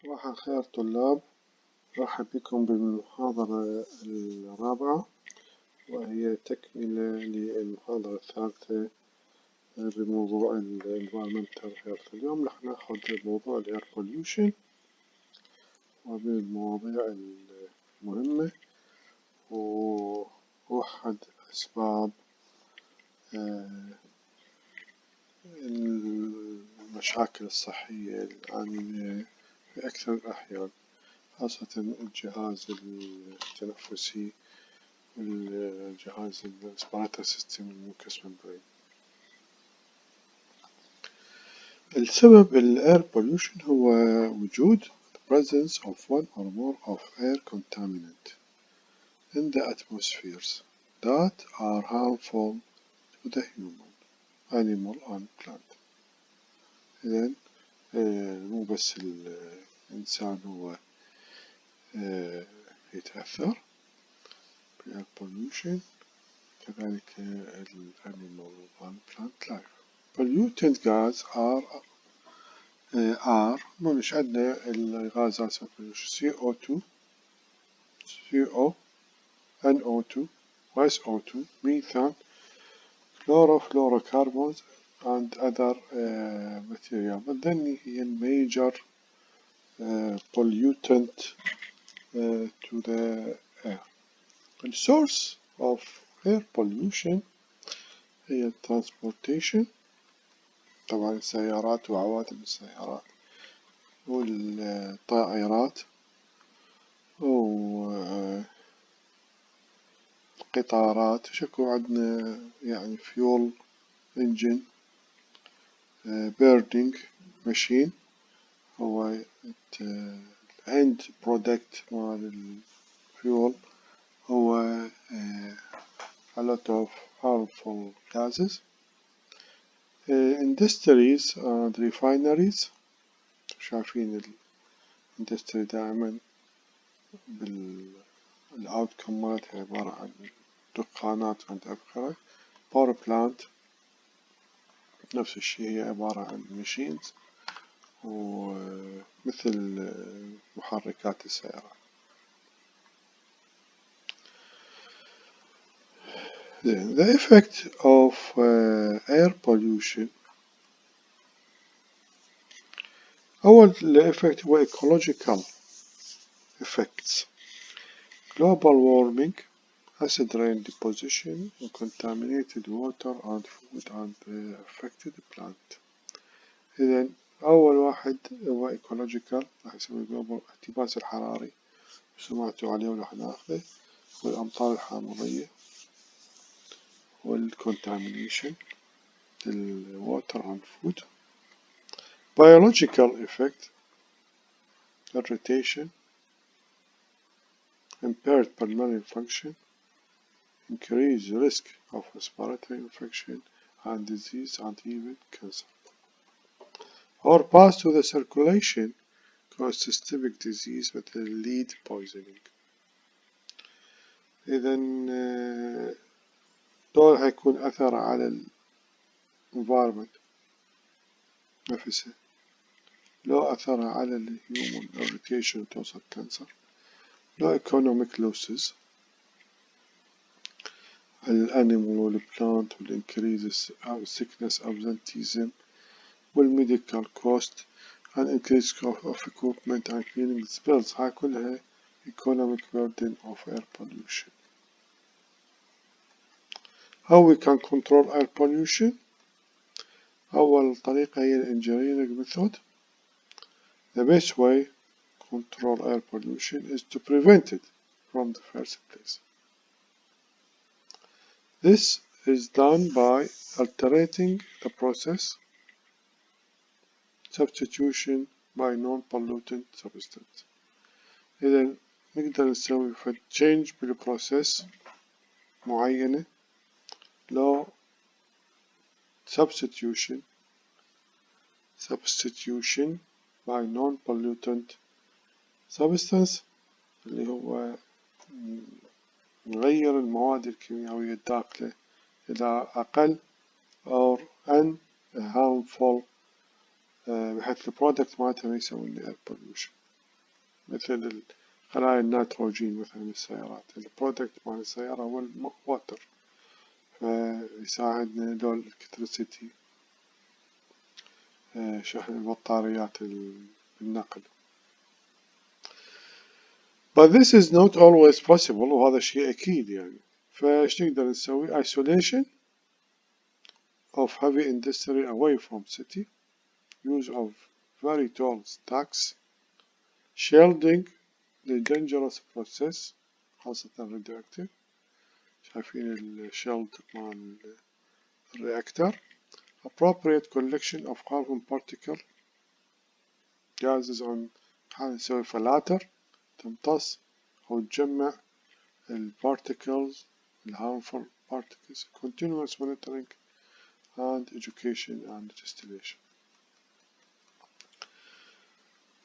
صباح الخير طلاب، أرحب بكم بالمحاضرة الرابعة، وهي تكملة للمحاضرة الثالثة بموضوع ال Environmental Health. اليوم رح ناخذ موضوع ال Air Pollution، ومن المواضيع المهمة وأحد أسباب المشاكل الصحية العالمية في أكثر الأحيان، خاصة الجهاز التنفسي والجهاز الريسبيراتوري سيستم والميوكس ممبرين. السبب ال Air Pollution هو وجود presence of one or more of air contaminant in the atmospheres that are harmful to the human, animal and plant. إذن مو بس الإنسان هو يتأثر بال Air Pollution، كذلك الأنيمال والبلانت لايف. pollutant gas are مش عندنا الغازات CO2 CO NO2 SO2 methane chlorofluorocarbons and other material, but then هي major pollutant to the air. The source of air pollution هي transportation، طبعا السيارات وعوادم السيارات والطائرات والقطارات، شكو عندنا يعني fuel engine burning machine هو end product مال الفيول هو a lot of harmful gases. Industries and refineries، شايفين الاندستري دائما بالoutcome مالتها عبارة عن دخانات عند أبخرة. power plant نفس الشيء، هي عبارة عن machines ومثل محركات السيارة. The effect of air pollution، أول effect هو ecological effects. global warming, acid rain deposition, contaminated water and food and affected plant. إذن أول واحد هو ecological، راح يسوي global الاحتباس الحراري، سمعتوا عليه وراح ناخذه، والأمطار الحامضية والcontamination water and food. biological effect، irritation, impaired pulmonary function, increased risk of respiratory infection and disease and even cancer, or pass to the circulation cause systemic disease مثل lead poisoning. إذن دول هيكون أثر على environment نفسه، لو أثر على الهيومن irritation توصل كانسر. لو economic losses الانيمال والبلانت والincreases sickness absenteeism والmedical cost and increased cost of equipment and cleaning spills، هاي كلها economic burden of air pollution. How we can control air pollution؟ أول طريقة هي engineering method. The best way control air pollution is to prevent it from the first place. This is done by altering the process, substitution by non-pollutant substance. إذا نقدر نسوي change بالprocess معينة، لو substitution by non-pollutant substance اللي هو نغير المواد الكيميائية الداخلة إلى أقل or unharmful بحيث البرودكت مالتها ما يسوي لي air pollution. مثل خلايا النيتروجين مثلا من السيارات. البرودكت مال السيارة هو الواتر، فيساعدنا ذو الإلكتريسيتي، شحن البطاريات بالنقل. But this is not always possible، وهذا شيء أكيد يعني. فايش نقدر نسوي؟ isolation of heavy industry away from city، use of very tall stacks، shielding the dangerous process خاصة radioactive، شايفين الشيلد مال الرياكتر، appropriate collection of carbon particle gases on، نسوي فلاتر تمتص أو تجمع particles harmful particles، continuous monitoring and education and distillation.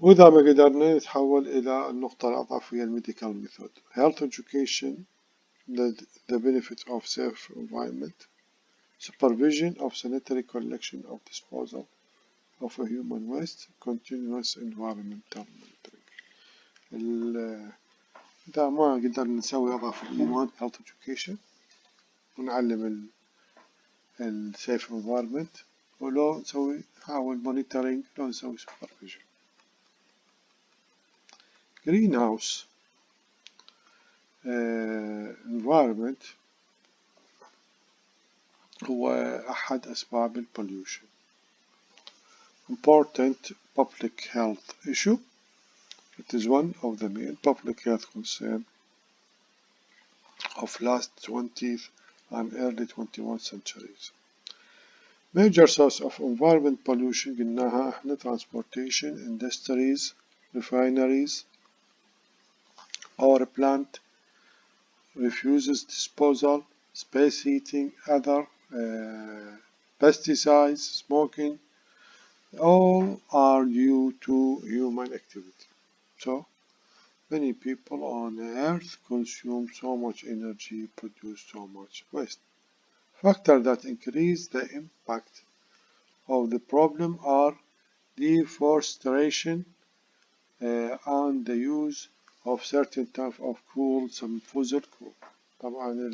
وإذا ما قدرنا نتحول إلى النقطة الأضافية medical method، health education، the benefit of safe environment، supervision of sanitary collection of disposal of a human waste، continuous environmental monitoring. إذا ما قدرنا نسوي إضافية health education ونعلم safe environment، ولو نسوي نحاول monitoring، لو نسوي supervision. greenhouse environment هو أحد أسباب pollution، important public health issue. It is one of the main public health concern of last 20th and early 21st centuries. Major source of environment pollution قلناها احنا transportation، industries، refineries، power plant، refuses disposal، space heating، other pesticides، smoking، all are due to human activity. So many people on earth consume so much energy, produce so much waste. Factors that increase the impact of the problem are deforestation and the use of certain type of coal، some fossil coal. طبعا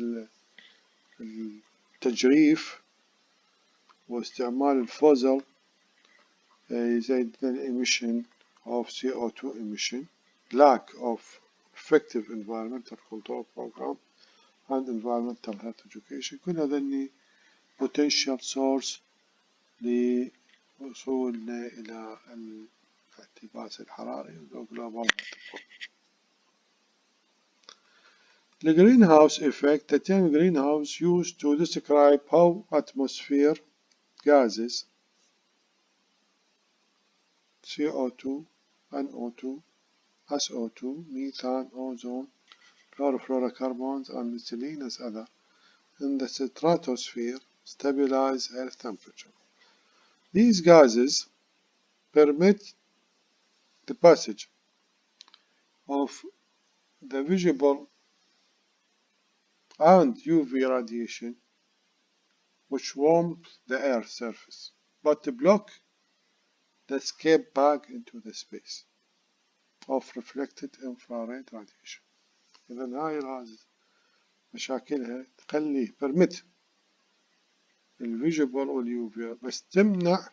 التجريف واستعمال الفوزل يزيد emission of CO2 emission، lack of effective environmental control program and environmental health education، كل هذني potential source لوصولنا إلى الاحتباس الحراري global. The greenhouse effect، the term greenhouse used to describe how atmosphere gases CO2 NO2 SO2 methane ozone chlorofluorocarbons and miscellaneous other in the stratosphere stabilize earth temperature. These gases permit the passage of the visible and UV radiation which warm the earth's surface but block the escape back into the space of reflected infrared radiation. إذا هاي الغازات مشاكلها تخليه permit الفيجيبل واليوفي بس تمنع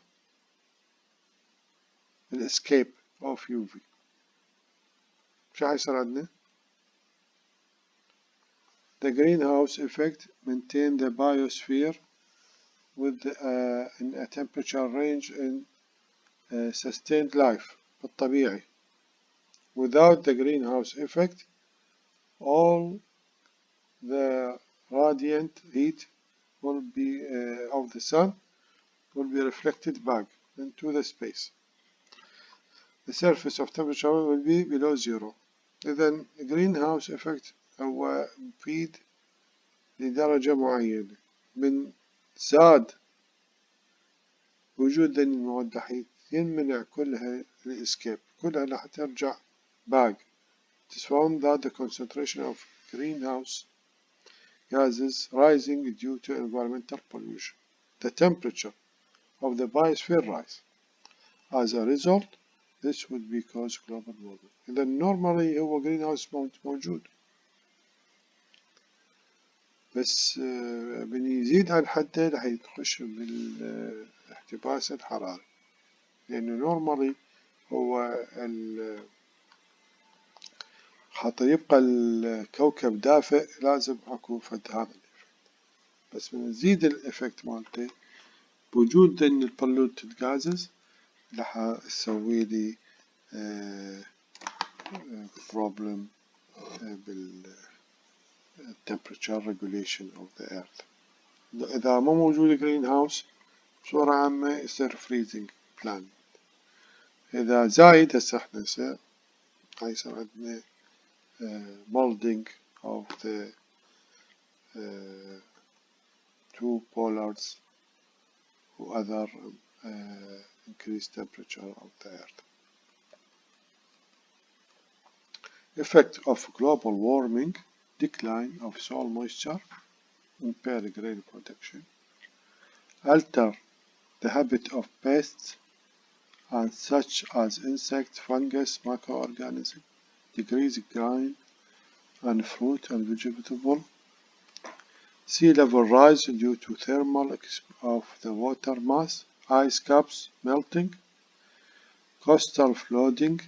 الاسكيب اوف يوفي. شو حيصير عندنا؟ The greenhouse effect maintain the biosphere with in a temperature range in sustained life بالطبيعي. Without the greenhouse effect all the radiant heat will be of the sun will be reflected back into the space. The surface of temperature will be below zero. إذا greenhouse effect هو مفيد لدرجة معينة، من زاد وجود الموضحين يمنع كلها الاسكيب، كلها راح ترجع back. It is found that the concentration of greenhouse gases rising due to environmental pollution. The temperature of the biosphere rise. As a result, This would be cause global warming. إذا normally هو green house موجود، بس بنزيد عن حده راح يخش بالاحتباس الحراري، لأنه normally هو حتى يبقى الكوكب دافئ لازم أكو فد هذا الإفكت، بس بنزيد الإفكت مالته بوجود إن البولوتد جازز راح يسوي لي problem بال temperature regulation of the earth. إذا مو موجود green house بصورة عامة يصير freezing planet. إذا زايد هسه احنا يصير عندنا molding of the two polars و other increased temperature of the earth. Effect of global warming: decline of soil moisture, impair grain production, alter the habit of pests and such as insects, fungus, microorganisms, decrease grain and fruit and vegetable, sea level rise due to thermal of the water mass, ice caps melting, coastal flooding,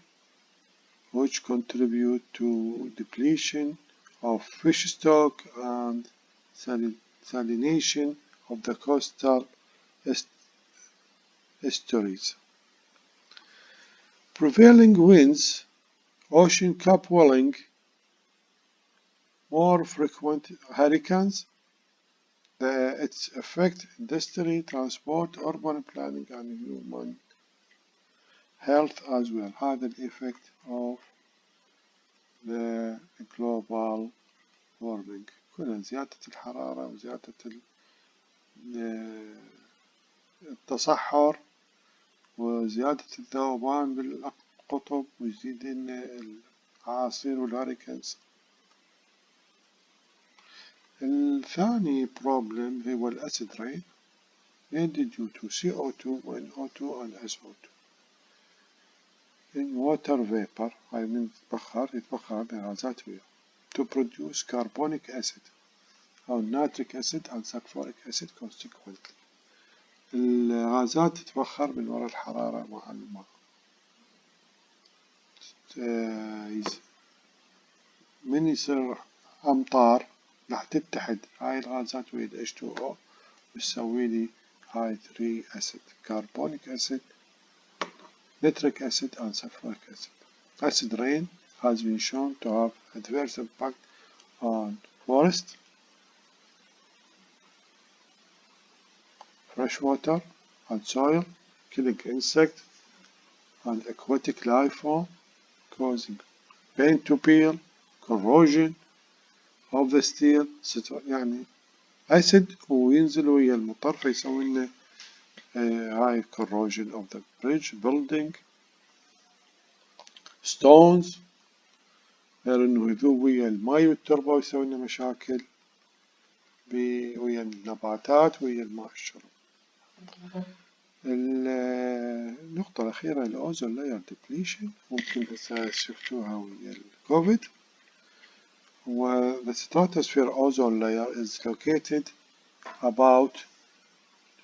which contribute to depletion of fish stock and salination of the coastal estuaries. Prevailing winds, ocean cap welling, more frequent hurricanes, its effect industry, transport, urban planning and human health as well. هذا الإفكت of the global warming كلها زيادة الحرارة وزيادة التصحر وزيادة الذوبان بالقطب ويزيد الأعاصير والهurricanes. الثاني problem هو الأسيد rain mainly due to CO2 NO2 and SO2 in water vapor هاي من يتبخر بغازات وياه to produce carbonic acid أو nitric acid and sulfuric acid consequently. الغازات تتبخر من وراء الحرارة مع الماء. من يصير أمطار راح تتحد هاي الغازات ويا H2O وتسوي لي هاي 3 acid carbonic acid, nitric acid and sulfuric acid. Acid rain has been shown to have adverse impact on forest, fresh water and soil, killing insects and aquatic life form, causing paint to peel, corrosion of the steel. يعني acid وينزل ويا المطر فيسوي لنا هاي corrosion of the bridge building, stones غير انه يذوب ويا الماي والتربة ويسوي لنا مشاكل ويا النباتات ويا الماء الشرب. النقطة الأخيرة الأوزون لاير depletion ممكن هسه شفتوها ويا الكوفيد. The stratosphere ozone layer is located about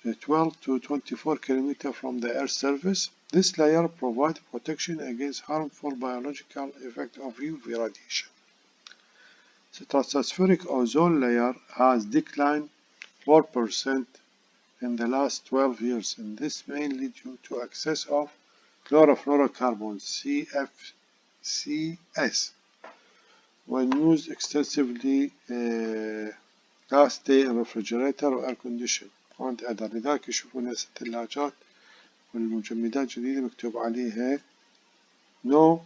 12 to 24 km from the Earth's surface. This layer provides protection against harmful biological effects of UV radiation. Stratospheric ozone layer has declined 4% in the last 12 years, and this mainly due to excess of chlorofluorocarbons (CFCs) when used extensively gas day in refrigerator or air condition and other. لذلك يشوفون هسه الثلاجات والمجمدات الجديدة مكتوب عليها No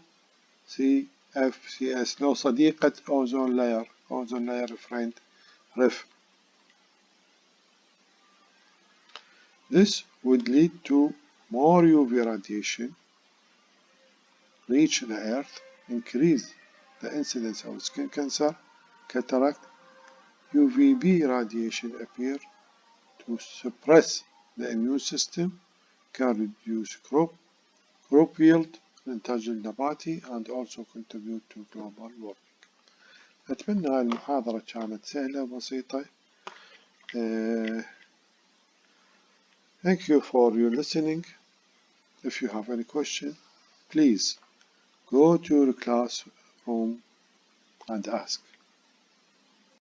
CFCs no صديقة ozone layer friend ref. This would lead to more UV radiation reach the earth, increase the incidence of skin cancer, cataract. UVB radiation appear to suppress the immune system, can reduce crop yield الإنتاج النباتي and also contribute to global warming. أتمنى هاي المحاضرة كانت سهلة وبسيطة. Thank you for your listening. If you have any question, please go to your classroom and ask.